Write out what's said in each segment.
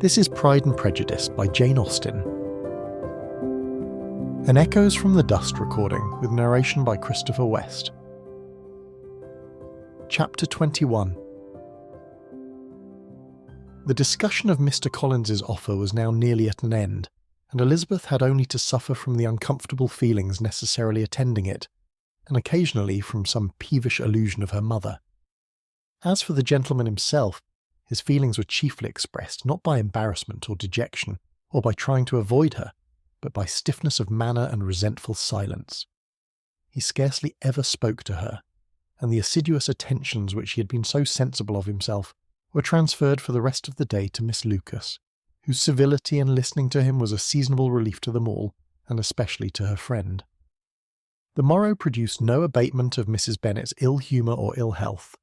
This is Pride and Prejudice by Jane Austen. An Echoes from the Dust recording with narration by Christopher West. Chapter 21. The discussion of Mr. Collins's offer was now nearly at an end, and Elizabeth had only to suffer from the uncomfortable feelings necessarily attending it, and occasionally from some peevish allusion of her mother. As for the gentleman himself, his feelings were chiefly expressed not by embarrassment or dejection, or by trying to avoid her, but by stiffness of manner and resentful silence. He scarcely ever spoke to her, and the assiduous attentions which he had been so sensible of himself were transferred for the rest of the day to Miss Lucas, whose civility in listening to him was a seasonable relief to them all, and especially to her friend. The morrow produced no abatement of Mrs. Bennet's ill humour or ill health.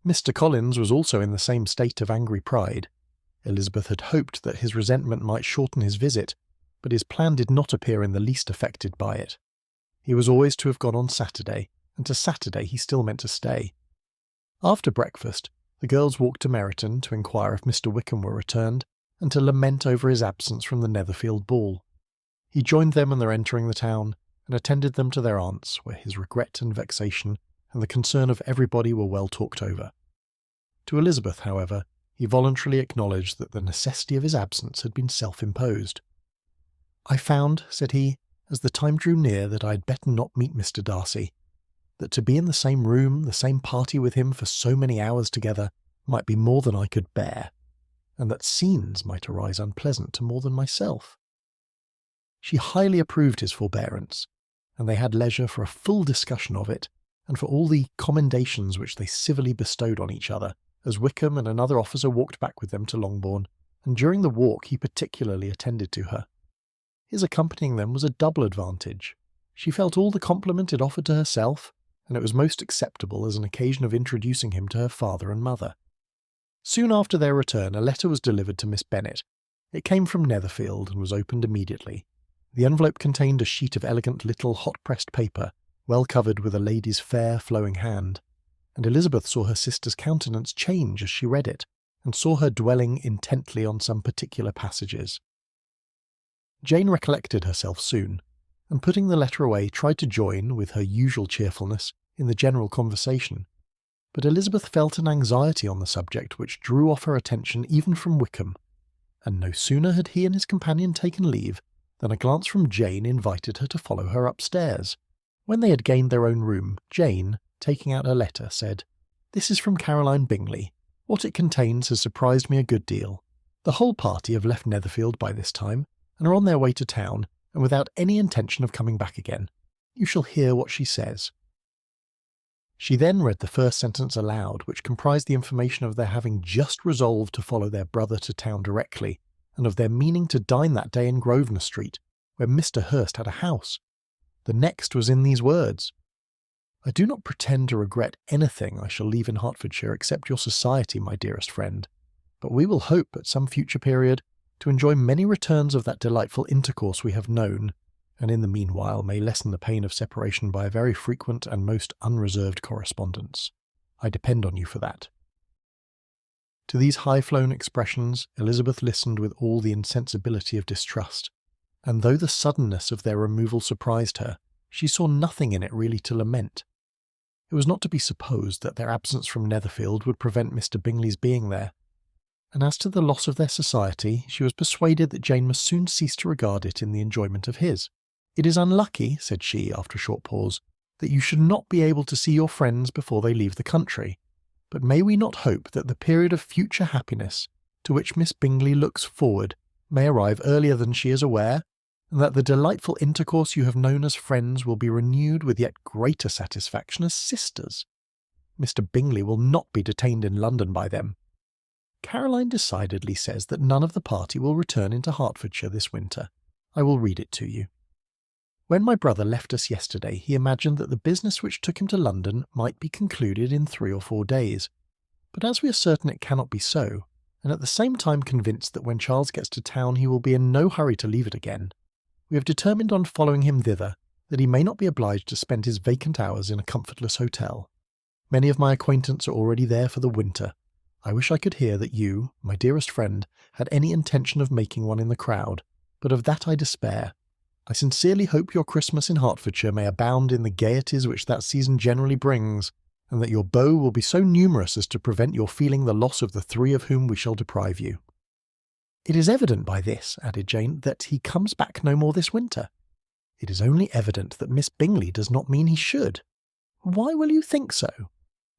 Mr. Collins was also in the same state of angry pride. Elizabeth had hoped that his resentment might shorten his visit, but his plan did not appear in the least affected by it. He was always to have gone on Saturday, and to Saturday he still meant to stay. After breakfast, the girls walked to Meryton to inquire if Mr. Wickham were returned, and to lament over his absence from the Netherfield ball. He joined them on their entering the town, and attended them to their aunt's, where his regret and vexation and the concern of everybody were well talked over. To Elizabeth, however, he voluntarily acknowledged that the necessity of his absence had been self-imposed. "I found," said he, as the time drew near, that I had better not meet Mr. Darcy, that to be in the same room, the same party with him for so many hours together, might be more than I could bear, and that scenes might arise unpleasant to more than myself. She highly approved his forbearance, and they had leisure for a full discussion of it, and for all the commendations which they civilly bestowed on each other, as Wickham and another officer walked back with them to Longbourn, and during the walk he particularly attended to her. His accompanying them was a double advantage. She felt all the compliment it offered to herself, and it was most acceptable as an occasion of introducing him to her father and mother. Soon after their return a letter was delivered to Miss Bennet. It came from Netherfield, and was opened immediately. The envelope contained a sheet of elegant little hot-pressed paper, well covered with a lady's fair, flowing hand, and Elizabeth saw her sister's countenance change as she read it, and saw her dwelling intently on some particular passages. Jane recollected herself soon, and putting the letter away tried to join, with her usual cheerfulness, in the general conversation, but Elizabeth felt an anxiety on the subject which drew off her attention even from Wickham, and no sooner had he and his companion taken leave than a glance from Jane invited her to follow her upstairs. When they had gained their own room, Jane, taking out her letter, said, "This is from Caroline Bingley. What it contains has surprised me a good deal. The whole party have left Netherfield by this time, and are on their way to town, and without any intention of coming back again. You shall hear what she says." She then read the first sentence aloud, which comprised the information of their having just resolved to follow their brother to town directly, and of their meaning to dine that day in Grosvenor Street, where Mr. Hurst had a house. The next was in these words: "I do not pretend to regret anything I shall leave in Hertfordshire except your society, my dearest friend, but we will hope, at some future period, to enjoy many returns of that delightful intercourse we have known, and in the meanwhile may lessen the pain of separation by a very frequent and most unreserved correspondence. I depend on you for that." To these high-flown expressions Elizabeth listened with all the insensibility of distrust, and though the suddenness of their removal surprised her, she saw nothing in it really to lament. It was not to be supposed that their absence from Netherfield would prevent Mr. Bingley's being there, and as to the loss of their society, she was persuaded that Jane must soon cease to regard it in the enjoyment of his. "It is unlucky," said she, after a short pause, "that you should not be able to see your friends before they leave the country, but may we not hope that the period of future happiness, to which Miss Bingley looks forward, may arrive earlier than she is aware, and that the delightful intercourse you have known as friends will be renewed with yet greater satisfaction as sisters? Mr. Bingley will not be detained in London by them. Caroline decidedly says that none of the party will return into Hertfordshire this winter. I will read it to you. When my brother left us yesterday, he imagined that the business which took him to London might be concluded in 3 or 4 days, but as we are certain it cannot be so, and at the same time convinced that when Charles gets to town he will be in no hurry to leave it again, we have determined on following him thither, that he may not be obliged to spend his vacant hours in a comfortless hotel. Many of my acquaintance are already there for the winter, I wish I could hear that you, my dearest friend, had any intention of making one in the crowd, but of that I despair. I sincerely hope your Christmas in Hertfordshire may abound in the gaieties which that season generally brings, and that your beaux will be so numerous as to prevent your feeling the loss of the three of whom we shall deprive you. It is evident by this, added Jane, that he comes back no more this winter. It is only evident that Miss Bingley does not mean he should. Why will you think so?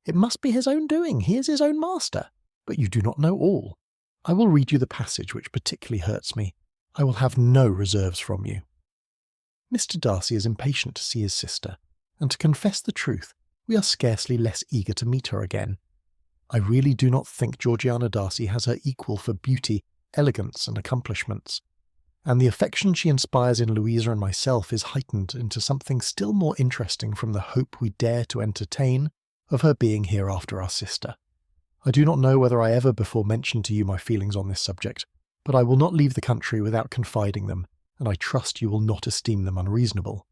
It must be his own doing. He is his own master. But you do not know all. I will read you the passage which particularly hurts me. I will have no reserves from you. Mr. Darcy is impatient to see his sister, and to confess the truth, we are scarcely less eager to meet her again. I really do not think Georgiana Darcy has her equal for beauty, elegance, and accomplishments, and the affection she inspires in Louisa and myself is heightened into something still more interesting from the hope we dare to entertain of her being hereafter our sister. I do not know whether I ever before mentioned to you my feelings on this subject, but I will not leave the country without confiding them, and I trust you will not esteem them unreasonable.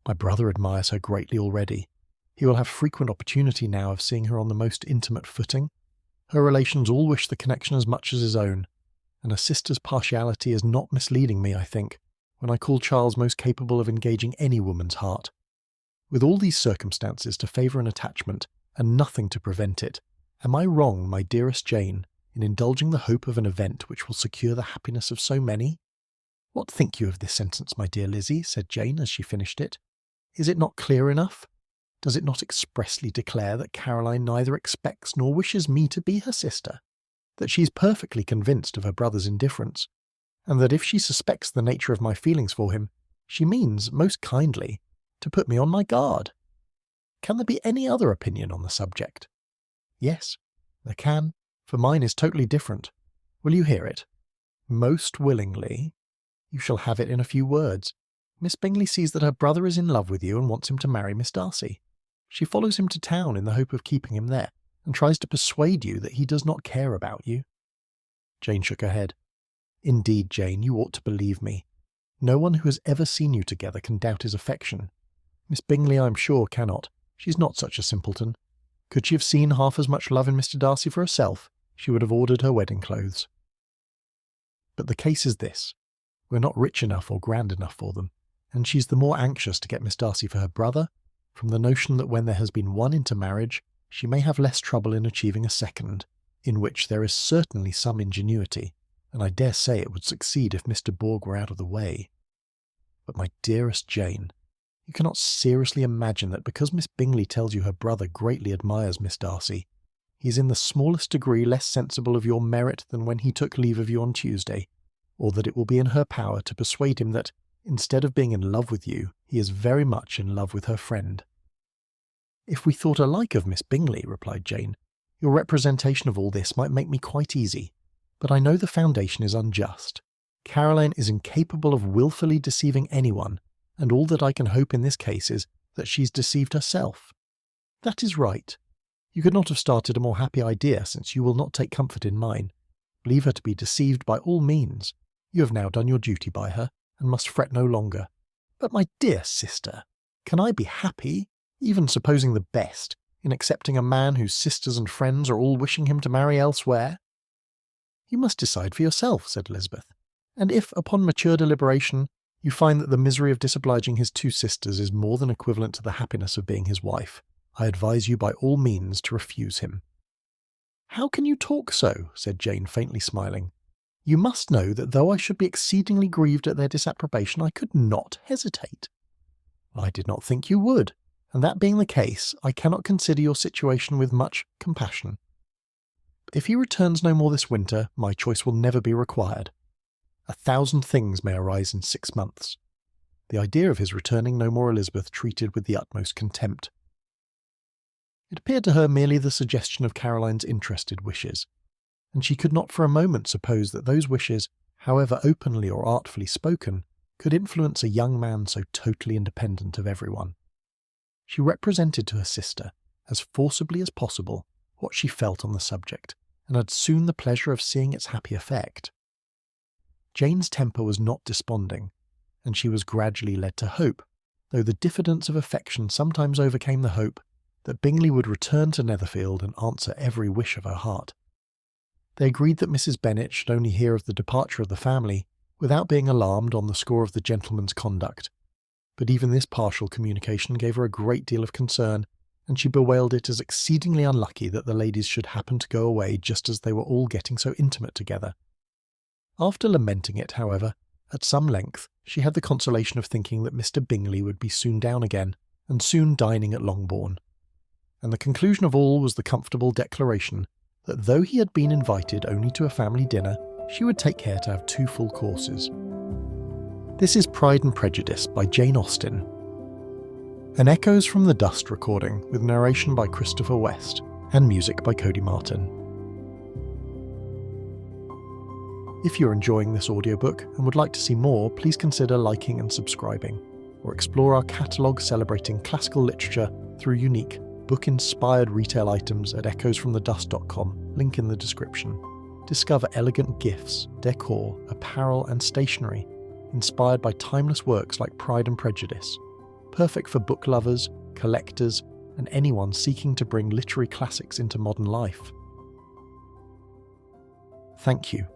My brother admires her greatly already. He will have frequent opportunity now of seeing her on the most intimate footing. Her relations all wish the connection as much as his own, and a sister's partiality is not misleading me, I think, when I call Charles most capable of engaging any woman's heart. With all these circumstances to favour an attachment, and nothing to prevent it, am I wrong, my dearest Jane, in indulging the hope of an event which will secure the happiness of so many? What think you of this sentence, my dear Lizzie? Said Jane as she finished it. Is it not clear enough? Does it not expressly declare that Caroline neither expects nor wishes me to be her sister? That she is perfectly convinced of her brother's indifference, and that if she suspects the nature of my feelings for him, she means, most kindly, to put me on my guard? Can there be any other opinion on the subject? Yes, there can, for mine is totally different. Will you hear it? Most willingly. You shall have it in a few words. Miss Bingley sees that her brother is in love with you and wants him to marry Miss Darcy. She follows him to town in the hope of keeping him there, and tries to persuade you that he does not care about you. Jane shook her head. Indeed, Jane, you ought to believe me. No one who has ever seen you together can doubt his affection. Miss Bingley, I am sure, cannot. She is not such a simpleton. Could she have seen half as much love in Mr. Darcy for herself, she would have ordered her wedding clothes. But the case is this. We're not rich enough or grand enough for them, and she's the more anxious to get Miss Darcy for her brother, from the notion that when there has been one intermarriage, she may have less trouble in achieving a second, in which there is certainly some ingenuity, and I dare say it would succeed if Mr. Borg were out of the way. But my dearest Jane, you cannot seriously imagine that because Miss Bingley tells you her brother greatly admires Miss Darcy, he is in the smallest degree less sensible of your merit than when he took leave of you on Tuesday, or that it will be in her power to persuade him that, instead of being in love with you, he is very much in love with her friend. If we thought alike of Miss Bingley, replied Jane, your representation of all this might make me quite easy, but I know the foundation is unjust. Caroline is incapable of wilfully deceiving anyone, and all that I can hope in this case is that she's deceived herself. That is right. You could not have started a more happy idea, since you will not take comfort in mine. Leave her to be deceived by all means. You have now done your duty by her, and must fret no longer. But my dear sister, can I be happy, even supposing the best, in accepting a man whose sisters and friends are all wishing him to marry elsewhere? You must decide for yourself, said Elizabeth, and if, upon mature deliberation, you find that the misery of disobliging his two sisters is more than equivalent to the happiness of being his wife, I advise you by all means to refuse him. How can you talk so? Said Jane, faintly smiling. You must know that though I should be exceedingly grieved at their disapprobation, I could not hesitate. I did not think you would, and that being the case, I cannot consider your situation with much compassion. If he returns no more this winter, my choice will never be required. 1,000 things may arise in 6 months. The idea of his returning no more Elizabeth treated with the utmost contempt. It appeared to her merely the suggestion of Caroline's interested wishes, and she could not for a moment suppose that those wishes, however openly or artfully spoken, could influence a young man so totally independent of everyone. She represented to her sister, as forcibly as possible, what she felt on the subject, and had soon the pleasure of seeing its happy effect. Jane's temper was not desponding, and she was gradually led to hope, though the diffidence of affection sometimes overcame the hope, that Bingley would return to Netherfield and answer every wish of her heart, They agreed that Mrs. Bennet should only hear of the departure of the family without being alarmed on the score of the gentleman's conduct. But even this partial communication gave her a great deal of concern, and she bewailed it as exceedingly unlucky that the ladies should happen to go away just as they were all getting so intimate together. After lamenting it, however, at some length, she had the consolation of thinking that Mr. Bingley would be soon down again, and soon dining at Longbourn. And the conclusion of all was the comfortable declaration that though he had been invited only to a family dinner, she would take care to have 2 full courses. This is Pride and Prejudice by Jane Austen. An Echoes from the Dust recording with narration by Christopher West and music by Cody Martin. If you're enjoying this audiobook and would like to see more, please consider liking and subscribing, or explore our catalogue celebrating classical literature through unique, book-inspired retail items at echoesfromthedust.com, link in the description. Discover elegant gifts, decor, apparel and stationery, inspired by timeless works like Pride and Prejudice, perfect for book lovers, collectors, and anyone seeking to bring literary classics into modern life. Thank you